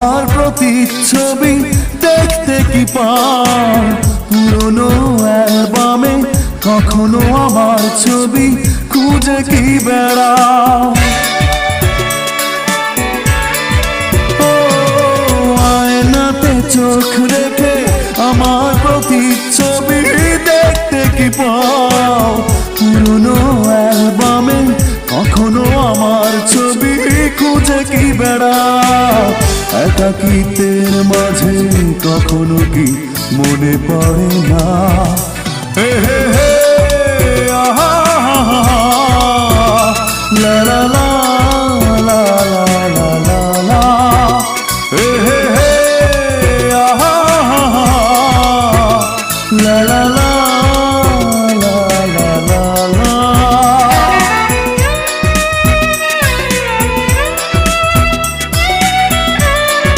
আর প্রতিচ্ছবি দেখতে কি পাও পুরনো অ্যালবামে, কখনো আমার ছবি খুঁজে কি বেড়াও। ও আয়নাতে চোখ রেখে আমার প্রতিচ্ছবি দেখতে কি পাও পুরনো অ্যালবামে, কখনো আমার ছবি খুঁজে কি বেড়াও। একাকিত্বের মাঝে কখনো কি মনে পড়ে না, হে হে